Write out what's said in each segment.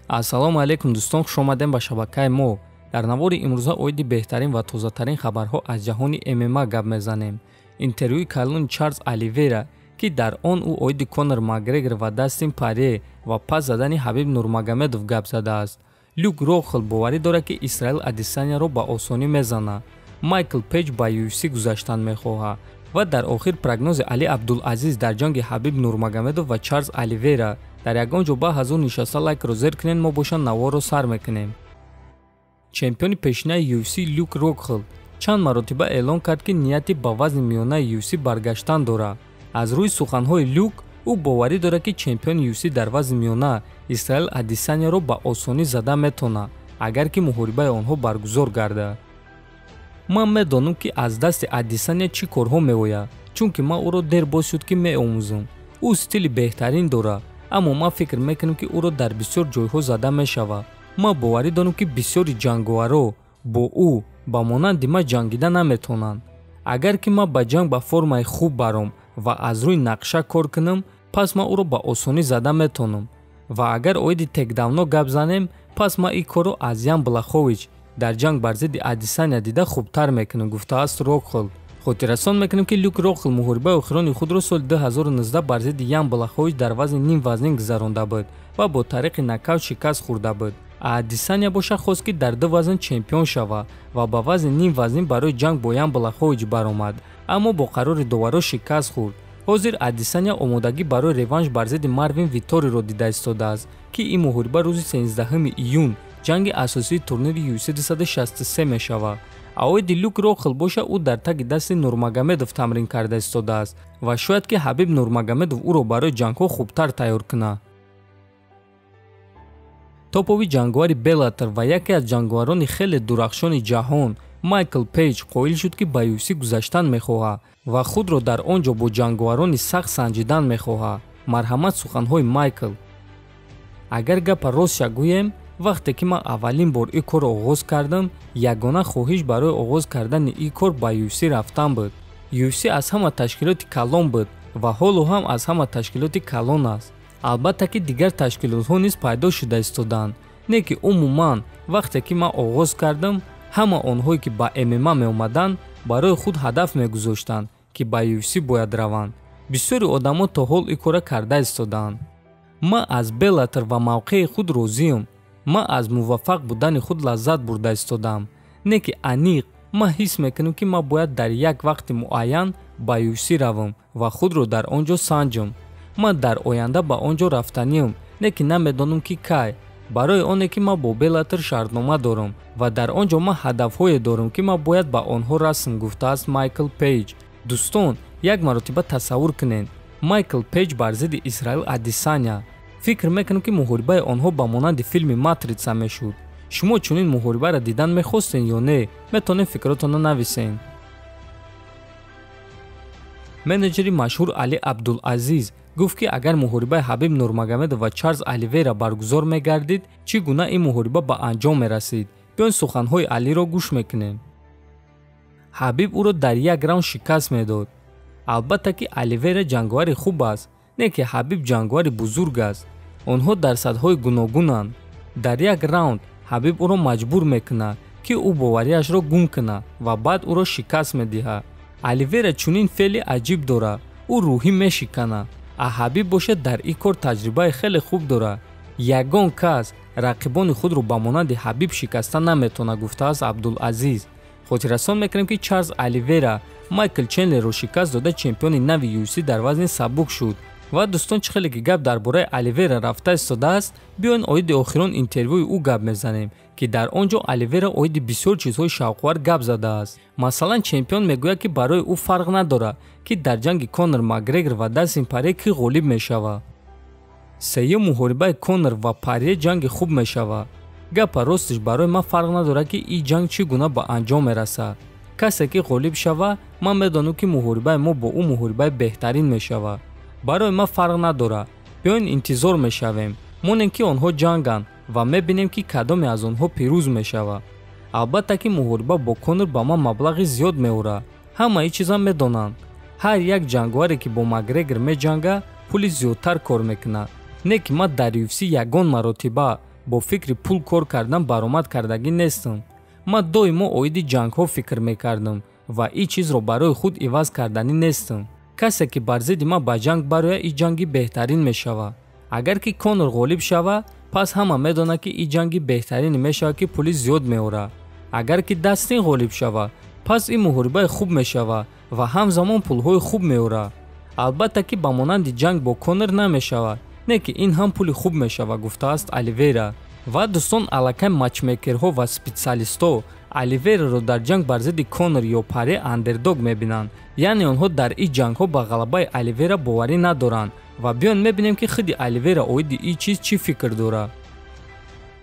Ассалому алайкум дӯстон, хуш омадем ба шабакаи мо. Дар навори имрӯза оиди беҳтарин ва тозатарин хабарҳо аз ҷаҳони ММА гап мезанем. Интервюи калони Чарлз Оливера, ки дар он ӯ оиди Конор Макгрегор ва Дастин Порье ва пас задани Ҳабиб Нурмагомедов гап задааст. Люк Рокхелл боварӣ дорад, ки Исраил Адесанияро ба осонӣ мезана. Майкл Пейҷ ба UFC гузаштан мехоҳад. ва дар охир прогнози Али Абдулазиз дар ҷанги Ҳабиб Нурмагомедов ва Чарлз Оливера. Дар ягон ҷо ба ҳазур нишаста лайкро зер кунед, мо боша наворо сар мекунем. Чемпиони пешинаи UFC Люк Рокхелл чанд маротиба эълон кард, ки нияти ба вазни миёнаи UFC баргаштан дорад. Аз рӯи суханҳои Люк, ӯ боварӣ дорад, ки чемпиони UFC дар вазни миёна Исраил Адесанияро ба осонӣ зада метавонад, агар ки муҳорибаи онҳо баргузор гардад. Ман медонам, ки аз дасти Адесания чӣ корҳо меояд, чунки ман ӯро дер боз шуд, ки меомӯзам. Ӯ стили беҳтарин дорад, аммо ман фикр мекунам, ки ӯро дар бисёр ҷойҳо зада мешавад. Ман боварӣ дорам, ки бисёри ҷанговаро бо ӯ ба монанди ман ҷангида наметавонанд. Агар ки ман ба ҷанг ба формаи хуб баром ва аз рӯи нақша кор кунам, пас ман ӯро ба осонӣ зада метавонам. Ва агар оиди текдавно гап занем, пас ман ин корро аз Ян Блахович дар ҷанг бар зидди Адесания дида хубтар мекунам, гуфтааст Рокхелл. хотиррасон мекунем, ки Люк Рокхелл муҳорибаи охирони худро соли 2019 бар зидди Ян Блахович дар вазни ним вазнин гузаронда буд ва бо тариқи нокаут шикаст хӯрда буд. Адесания боша хост, ки дар ду вазн чемпион шавад ва ба вазни ним вазнин барои ҷанг бо Ян Блахович баромад, аммо бо қарори доваро шикаст хӯрд. ҳозир Адесания омодагӣ барои реванш бар зидди Марвин Виториро дида истодааст, ки ин муҳориба рӯзи 13 июн ҷанги асосии турнири UFC 263 мешавад. Аоиди Люк Рокхелл боша ӯ дар таги дасти Нурмагомедов тамрин карда истодааст ва шояд ки Ҳабиб Нурмагомедов ӯро барои ҷангҳо хубтар тайёр кунад. Топови ҷанговари Беллатор ва яке аз ҷанговарони хеле дурахшони ҷаҳон Майкл Пейҷ қоил шуд, ки ба UFC гузаштан мехоҳад ва худро дар он ҷо бо ҷанговарони сахт санҷидан мехоҳад. Марҳамат суханҳои Майкл. Агар гапа ростша гӯем, вақте ки ман аввалин бор ин корро оғоз кардам, ягона хоҳиш барои оғоз кардани ин кор ба UFC рафтан буд. UFC аз ҳама ташкилоти калон буд ва ҳоло ҳам аз ҳама ташкилоти калон аст. албатта ки дигар ташкилотҳо низ пайдо шуда истоданд. Не ки умуман вақте ки ман оғоз кардам, ҳама онҳое ки ба ММА меомаданд барои худ ҳадаф мегузоштанд, ки ба UFC бояд раванд. бисёри одамо то ҳол ин кора карда истодаанд. ман аз Беллатор ва мавқеи худ розиам. ман аз муваффақ будани худ лаззат бурда истодам. Не ки аниқ ман ҳис мекунам, ки ман бояд дар як вақти муайян ба UFC равам ва худро дар он ҷо санҷам. ман дар оянда ба он ҷо рафтаниам, не ки намедонам ки кай. барои оне ки ман бо Беллатор шартнома дорам ва дар он ҷо ман ҳадафҳое дорам, ки ман бояд ба онҳо расм, гуфтааст Майкл Пейҷ. дӯстон, як маротиба тасаввур кунед, Майкл Пейҷ бар зидди Исраил Адесания. фикр мекунам, ки муҳорибаи онҳо ба монанди филми Матрица мешуд. шумо чунин муҳорибаро дидан мехостен ё не? метавонед фикротонро нависен. менеҷери машҳур Али Абдулазиз гуфт, ки агар муҳорибаи Ҳабиб Нурмагомедов ва Чарлз Оливера баргузор мегардид, чӣ гуна ин муҳориба ба анҷом мерасид. биён суханҳои Алиро гӯш мекунем. Ҳабиб ӯро дар як раунд шикаст медод. албатта ки Оливера ҷанговари хуб аст, не ки Ҳабиб ҷанговари бузург аст. онҳо дарсадҳои гуногунанд. дар як раунд Ҳабиб ӯро маҷбур мекунад, ки ӯ бовариашро гум кунад ва баъд ӯро шикаст медиҳад. Оливера чунин феъли аҷиб дорад, ӯ рӯҳӣ мешиканад. Ҳабиб бошад дар ин кор таҷрибаи хеле хуб дорад. ягон кас рақибони худро ба монанди Ҳабиб шикаста наметавонад, гуфтааст Абдулазиз. хотиррасон мекунем, ки Чарлз Оливера Майкл Чендлерро шикаст дода чемпиони нави UFC дар вазни сабук шуд. ва дӯстон, чӣ хеле ки гап дар бораи Оливера рафта истодааст, биёин оиди охирон интервюи ӯ гап мезанем, ки дар он ҷо Оливера оиди бисёр чизҳои шавқовар гап задааст. масалан, чемпион мегӯяд, ки барои ӯ фарқ надорад, ки дар ҷанги Конор Макгрегор ва Дастин Порье кӣ ғолиб мешавад. сеюм муҳорибаи Конор ва Порье ҷанги хуб мешавад. гапа ростиш барои ман фарқ надорад, ки ин ҷанг чӣ гуна ба анҷом мерасад. касе ки ғолиб шава, ман медонам, ки муҳорибаи мо бо ӯ муҳорибаи беҳтарин мешавад. барои ман фарқ надорад. биёин интизор мешавем, монем ки онҳо ҷанганд ва мебинем, ки кадоме аз онҳо пирӯз мешавад. албатта ки муҳориба бо Конор ба ман маблағи зиёд меорад. ҳама ин чиза медонанд. ҳар як ҷанговаре ки бо Макгрегор меҷанга, пули зиёдтар кор мекунад. не ки ман дар UFC ягон маротиба бо фикри пул кор кардан баромад кардагӣ нестам. ман доимо оиди ҷангҳо фикр мекардам ва ин чизро барои худ иваз карданӣ нестам. касе ки бар зидди ман ба ҷанг барояд, ин ҷанги беҳтарин мешавад. агар ки Конор ғолиб шавад, пас ҳама медонад ки ин ҷанги беҳтарин мешавад ки пули зиёд меорад. агар ки Дастин ғолиб шавад, пас ин муҳорибаи хуб мешавад ва ҳамзамон пулҳои хуб меорад. албатта ки ба монанди ҷанг бо Конор намешавад, не ки ин ҳам пули хуб мешавад, гуфтааст Оливейра. ва дӯстон, аллакай матчмейкерҳо ва специалистҳо Оливейраро дар ҷанг бар зидди Конор ё Паре андердог мебинанд, яъне онҳо дар ин ҷангҳо ба ғалабаи Оливейра боварӣ надоранд. ва биён мебинем ки худи Оливейра оиди ин чиз чӣ фикр дорад.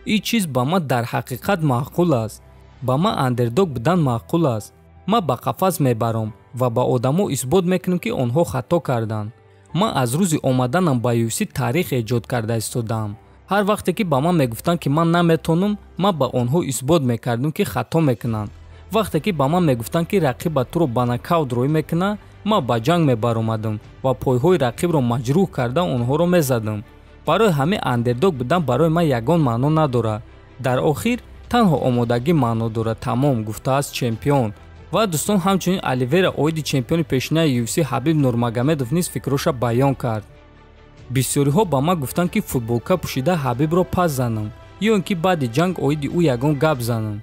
ин чиз ба ман дар ҳақиқат маъқул аст. ба ман андердог будан маъқул аст. ман ба қафас мебарам ва ба одамо исбот мекунам ки онҳо хато карданд. ман аз рӯзи омаданам ба UFC таърих эҷод карда истодаам. ҳар вақте ки ба ман мегуфтанд ки ман наметонам, ман ба онҳо исбот мекардам ки хато мекунанд. вақте ки ба ман мегуфтанд ки рақибат туро ба нокаут роӣ мекунад, ман ба ҷанг мебаромадам ва пойҳои рақибро маҷрӯҳ карда онҳоро мезадам. барои ҳамин андердог будан барои ман ягон маъно надорад. дар охир танҳо омодагӣ маъно дорад. тамом, гуфтааст чемпион. ва дӯстон, ҳамчунин Оливейра оиди чемпиони пешинаи UFC Ҳабиб Нурмагомедов низ фикроша баён кард. бисёриҳо ба ман гуфтанд ки футболка пӯшида Ҳабибро пас занам ё ин ки баъди ҷанг оиди ӯ ягон гап занам.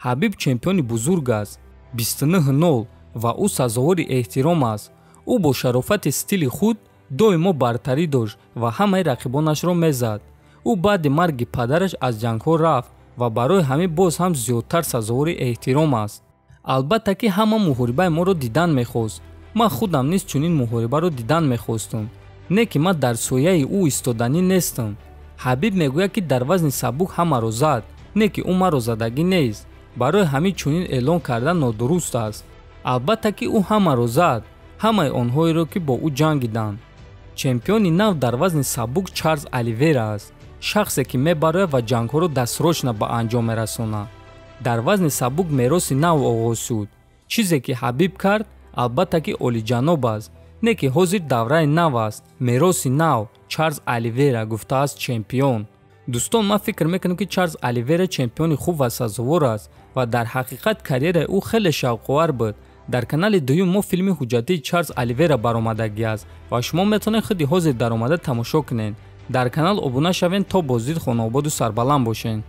Ҳабиб чемпиони бузург аст, 29-0 ва ӯ сазовори эҳтиром аст. ӯ бо шарофати стили худ доимо бартарӣ дошт ва ҳамаи рақибонашро мезад. ӯ баъди марги падараш аз ҷангҳо рафт ва барои ҳамин боз ҳам зиёдтар сазовори эҳтиром аст. албатта ки ҳама муҳорибаи моро дидан мехост. ман худам низ чунин муҳорибаро дидан мехостам. не ки ман дар сояи ӯ истоданӣ нестам. Ҳабиб мегӯяд ки дар вазни сабук ҳамаро зад, не ки ӯ маро задагӣ нест. барои ҳамин чунин эълон кардан нодуруст аст. албатта ки ӯ ҳамаро зад, ҳамаи онҳоеро ки бо ӯ ҷангиданд. чемпиони нав дар вазни сабук Чарлз Оливейра аст, шахсе ки мебарояд ва ҷангҳоро дастсрочно ба анҷом мерасонад. дар вазни сабук мероси нав оғоз шуд. чизе ки Ҳабиб кард, албатта ки олиҷаноб аст, не ки ҳозир давраи нав аст. мероси нав Чарлз Оливейра, гуфтааст чемпион. дӯстон, ман фикр мекунам ки Чарлз Оливейра чемпиони хуб ва сазовор аст ва дар ҳақиқат карьераи ӯ хеле шавқовар буд. дар канали дуюм мо филми ҳуҷҷатии Чарлз Оливейра баромадагӣ аст ва шумо метавонед худи ҳозир даромада тамошо кунед. дар канал обуна шавед то боздид хонаободу сарбаланд бошед.